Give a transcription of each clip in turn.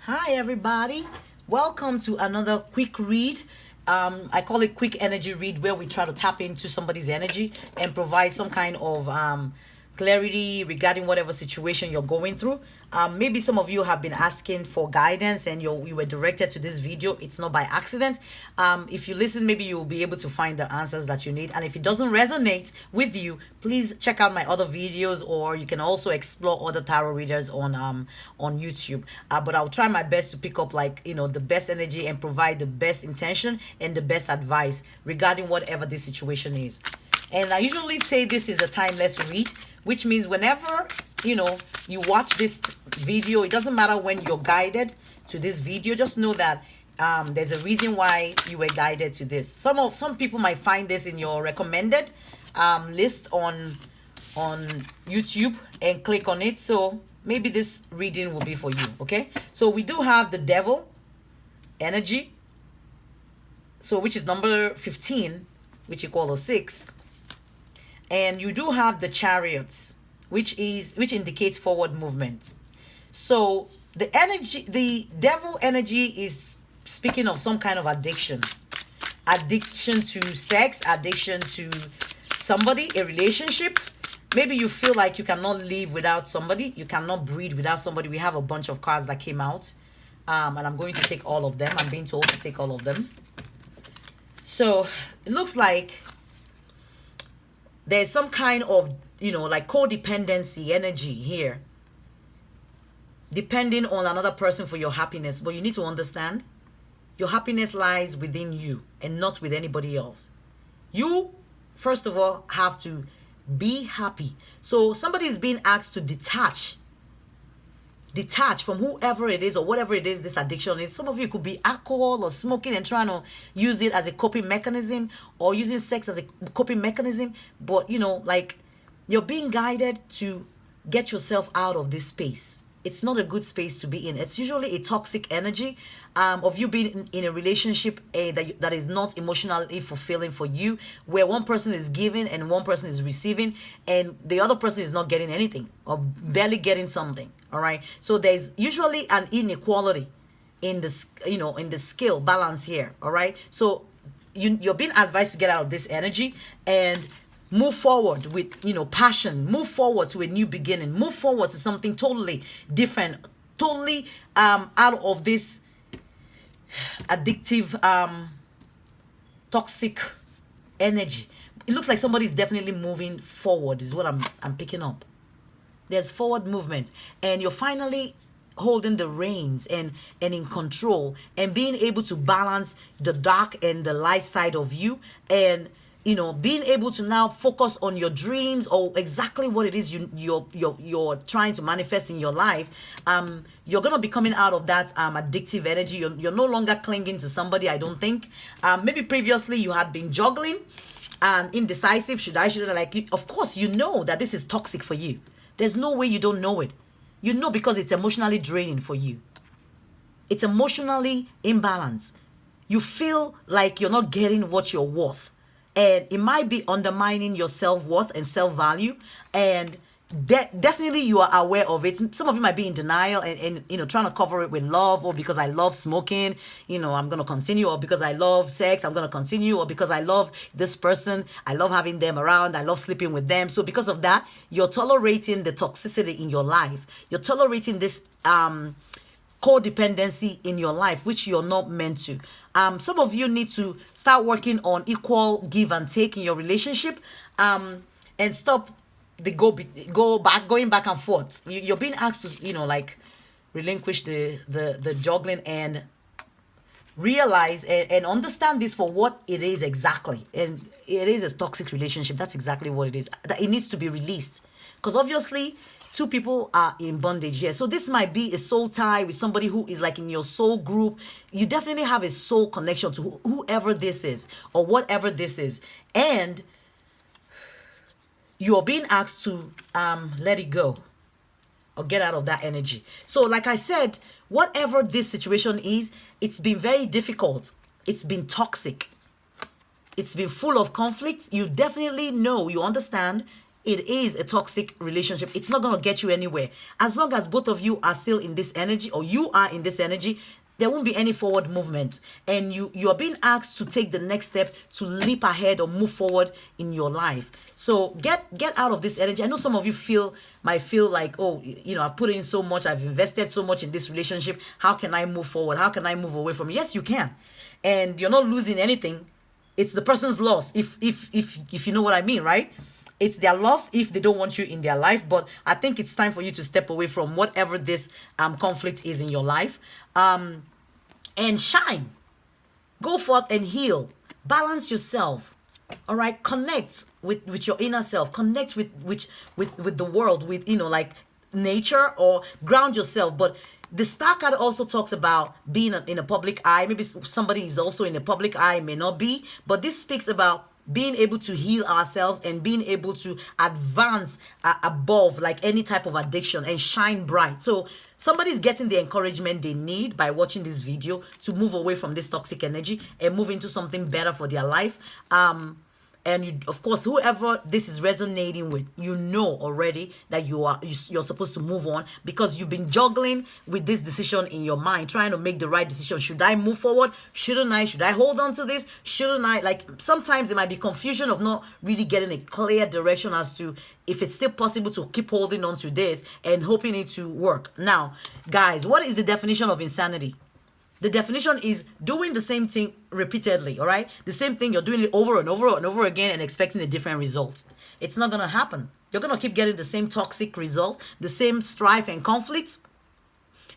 Hi, everybody. Welcome to another quick read. I call it quick energy read, where we try to tap into somebody's energy and provide some kind of clarity regarding whatever situation you're going through. Maybe some of you have been asking for guidance and you were directed to this video. It's not by accident. If you listen, maybe you'll be able to find the answers that you need. And if it doesn't resonate with you, please check out my other videos, or you can also explore other tarot readers on YouTube. But I'll try my best to pick up the best energy and provide the best intention and the best advice regarding whatever this situation is. And I usually say this is a timeless read, which means whenever you watch this video, it doesn't matter when you're guided to this video, just know that there's a reason why you were guided to this. Some people might find this in your recommended list on YouTube and click on it. So maybe this reading will be for you. Okay, so we do have the Devil energy, so which is number 15, which you call a 6. And you do have the Chariots, which indicates forward movement. So the Devil energy is speaking of some kind of addiction to sex, addiction to somebody, a relationship. Maybe you feel like you cannot live without somebody, you cannot breathe without somebody. We have a bunch of cards that came out, and I'm going to take all of them. I'm being told to take all of them. So it looks like there's some kind of codependency energy here, depending on another person for your happiness. But you need to understand, your happiness lies within you and not with anybody else. You first of all have to be happy. So somebody is being asked to detach from whoever it is or whatever it is this addiction is. Some of you could be alcohol or smoking and trying to use it as a coping mechanism, or using sex as a coping mechanism. But you're being guided to get yourself out of this space. It's not a good space to be in. It's usually a toxic energy of you being in a relationship that is not emotionally fulfilling for you, where one person is giving and one person is receiving, and the other person is not getting anything or barely getting something. All right. So there's usually an inequality in the scale balance here. All right. So you're being advised to get out of this energy and move forward with passion. Move forward to a new beginning. Move forward to something totally different, totally out of this addictive toxic energy. It looks like somebody's definitely moving forward, is what I'm picking up. There's forward movement, and you're finally holding the reins and in control, and being able to balance the dark and the light side of you, and being able to now focus on your dreams or exactly what it is you're trying to manifest in your life. You're gonna be coming out of that addictive energy. You're no longer clinging to somebody, I don't think. Maybe previously you had been juggling and indecisive. Shouldn't of course you know that this is toxic for you. There's no way you don't know it. You know, because it's emotionally draining for you. It's emotionally imbalanced. You feel like you're not getting what you're worth. And it might be undermining your self-worth and self-value. And definitely you are aware of it. Some of you might be in denial and trying to cover it with love, or because I love smoking, I'm going to continue, or because I love sex, I'm going to continue, or because I love this person, I love having them around, I love sleeping with them. So because of that, you're tolerating the toxicity in your life. You're tolerating this codependency in your life, which you're not meant to. Some of you need to start working on equal give and take in your relationship, and stop going back and forth. You're being asked to relinquish the juggling and realize and understand this for what it is exactly. And it is a toxic relationship. That's exactly what it is. That it needs to be released, because obviously two people are in bondage here. So this might be a soul tie with somebody who is in your soul group. You definitely have a soul connection to whoever this is or whatever this is. And you are being asked to let it go or get out of that energy. So like I said, whatever this situation is, it's been very difficult. It's been toxic. It's been full of conflict. You definitely know, you understand it is a toxic relationship. It's not going to get you anywhere. As long as both of you are still in this energy, or you are in this energy, there won't be any forward movement, and you are being asked to take the next step, to leap ahead or move forward in your life. So get out of this energy. I know some of you might feel like, oh, I've put in so much, I've invested so much in this relationship, how can I move forward, how can I move away from it? Yes, you can, and you're not losing anything. It's the person's loss, if you know what I mean, right? It's their loss if they don't want you in their life. But I think it's time for you to step away from whatever this conflict is in your life, and shine. Go forth and heal. Balance yourself. All right. Connect with your inner self. Connect with the world, with like nature, or ground yourself. But the star card also talks about being in a public eye. Maybe somebody is also in a public eye, may not be, but this speaks about being able to heal ourselves and being able to advance above like any type of addiction and shine bright. So somebody's getting the encouragement they need by watching this video to move away from this toxic energy and move into something better for their life. And you, of course, whoever this is resonating with, you know already that you're supposed to move on, because you've been juggling with this decision in your mind, trying to make the right decision. Should I move forward? Shouldn't I? Should I hold on to this? Shouldn't I? Like, sometimes it might be confusion of not really getting a clear direction as to if it's still possible to keep holding on to this and hoping it to work. Now, guys, what is the definition of insanity? The definition is doing the same thing repeatedly, all right? The same thing, you're doing it over and over and over again and expecting a different result. It's not going to happen. You're going to keep getting the same toxic result, the same strife and conflicts,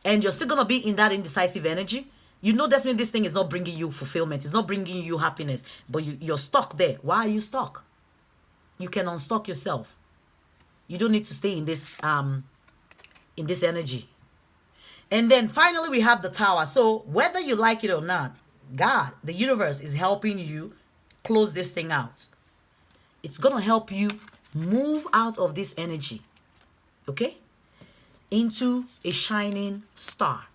and you're still going to be in that indecisive energy. You know definitely this thing is not bringing you fulfillment. It's not bringing you happiness, but you're stuck there. Why are you stuck? You can unstuck yourself. You don't need to stay in this energy. And then finally, we have the Tower. So whether you like it or not, God, the universe, is helping you close this thing out. It's going to help you move out of this energy, okay, into a shining star.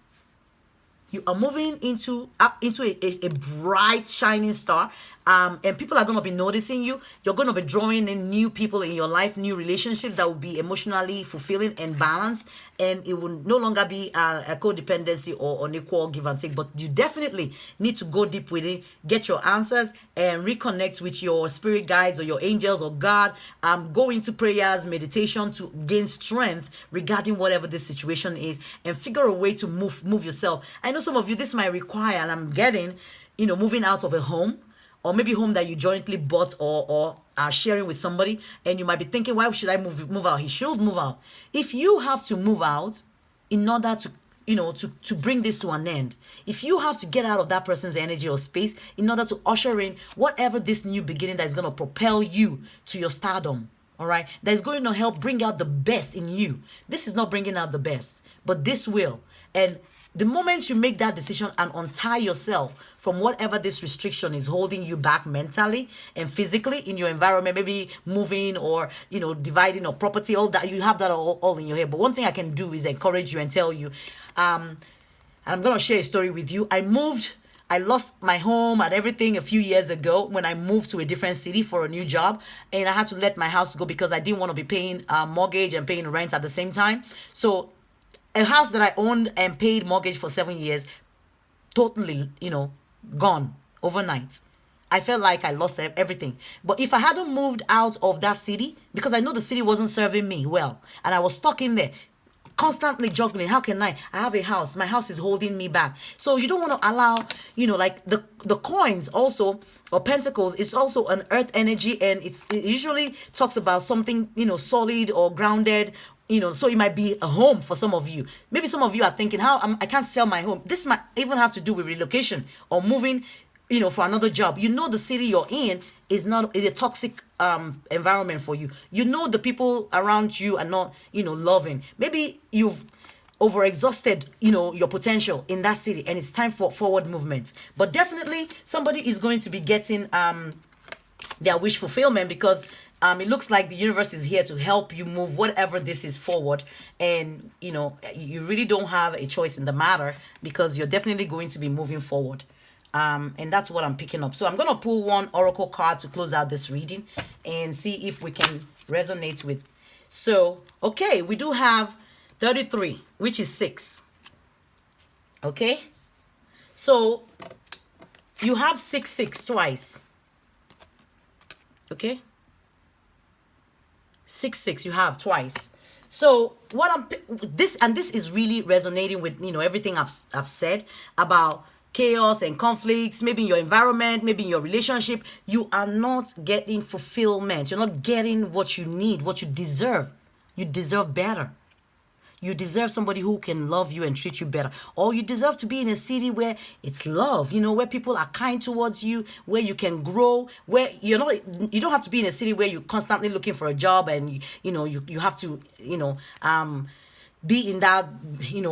You are moving into a bright, shining star. And people are going to be noticing you. You're going to be drawing in new people in your life, new relationships that will be emotionally fulfilling and balanced. And it will no longer be a codependency or unequal give and take. But you definitely need to go deep within, get your answers, and reconnect with your spirit guides or your angels or God. Go into prayers, meditation to gain strength regarding whatever this situation is, and figure a way to move yourself. I know some of you, this might require, and I'm getting, moving out of a home, or maybe home that you jointly bought or are sharing with somebody, and you might be thinking, why should I move out? He should move out. If you have to move out in order to bring this to an end, if you have to get out of that person's energy or space in order to usher in whatever this new beginning that is going to propel you to your stardom, all right, that is going to help bring out the best in you. This is not bringing out the best, but this will. And the moment you make that decision and untie yourself from whatever this restriction is holding you back mentally and physically in your environment, maybe moving or, dividing or property, all that, you have that all in your head. But one thing I can do is encourage you and tell you, and I'm going to share a story with you. I lost my home and everything a few years ago when I moved to a different city for a new job, and I had to let my house go because I didn't want to be paying mortgage and paying rent at the same time. So a house that I owned and paid mortgage for 7 years, totally, gone overnight. I felt like I lost everything. But if I hadn't moved out of that city, because I know the city wasn't serving me well, and I was stuck in there, constantly juggling, how can I have a house, my house is holding me back. So you don't want to allow, like the coins also, or pentacles, it's also an earth energy, and it usually talks about something, solid or grounded. So it might be a home for some of you. Maybe some of you are thinking, I can't sell my home. This might even have to do with relocation or moving, for another job. The city you're in is a toxic environment for you. The people around you are not, loving. Maybe you've overexhausted, your potential in that city, and it's time for forward movement. But definitely somebody is going to be getting their wish fulfillment, because it looks like the universe is here to help you move whatever this is forward. And, you really don't have a choice in the matter, because you're definitely going to be moving forward. And that's what I'm picking up. So I'm going to pull one oracle card to close out this reading and see if we can resonates with. So, okay, we do have 33, which is 6. Okay? So, you have 6 twice. Okay? 6 you have twice. So this is really resonating with everything I've said about chaos and conflicts, maybe in your environment, maybe in your relationship. You are not getting fulfillment. You're not getting what you need, what you deserve. You deserve better. You deserve somebody who can love you and treat you better. Or you deserve to be in a city where it's love, where people are kind towards you, where you can grow, where you don't have to be in a city where you're constantly looking for a job and you have to, be in that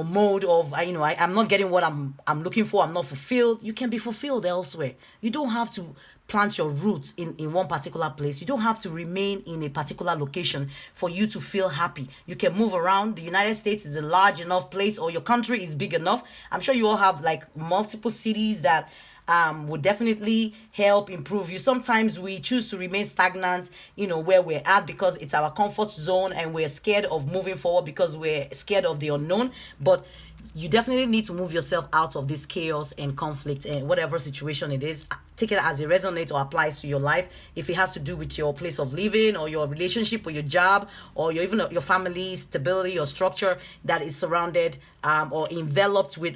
mode of I'm not getting what I'm looking for. I'm not fulfilled. You can be fulfilled elsewhere. You don't have to plant your roots in one particular place. You don't have to remain in a particular location for you to feel happy. You can move around. The United States is a large enough place, or your country is big enough. I'm sure you all have like multiple cities that would definitely help improve you. Sometimes we choose to remain stagnant, where we're at because it's our comfort zone and we're scared of moving forward because we're scared of the unknown. But you definitely need to move yourself out of this chaos and conflict and whatever situation it is. Take it as it resonates or applies to your life. If it has to do with your place of living or your relationship or your job or even your family stability or structure that is surrounded or enveloped with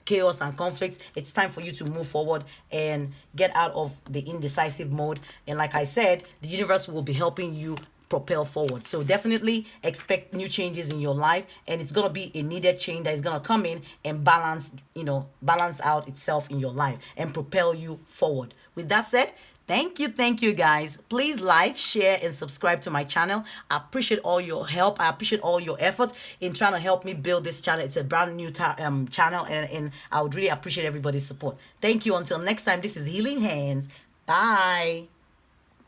chaos and conflict, it's time for you to move forward and get out of the indecisive mode. And like I said, the universe will be helping you propel forward. So definitely expect new changes in your life, and it's gonna be a needed change that is gonna come in and balance out itself in your life and propel you forward. With that said, thank you guys. Please like, share, and subscribe to my channel. I appreciate all your help. I appreciate all your efforts in trying to help me build this channel. It's a brand new channel, and I would really appreciate everybody's support. Thank you. Until next time, this is Healing Hands. Bye.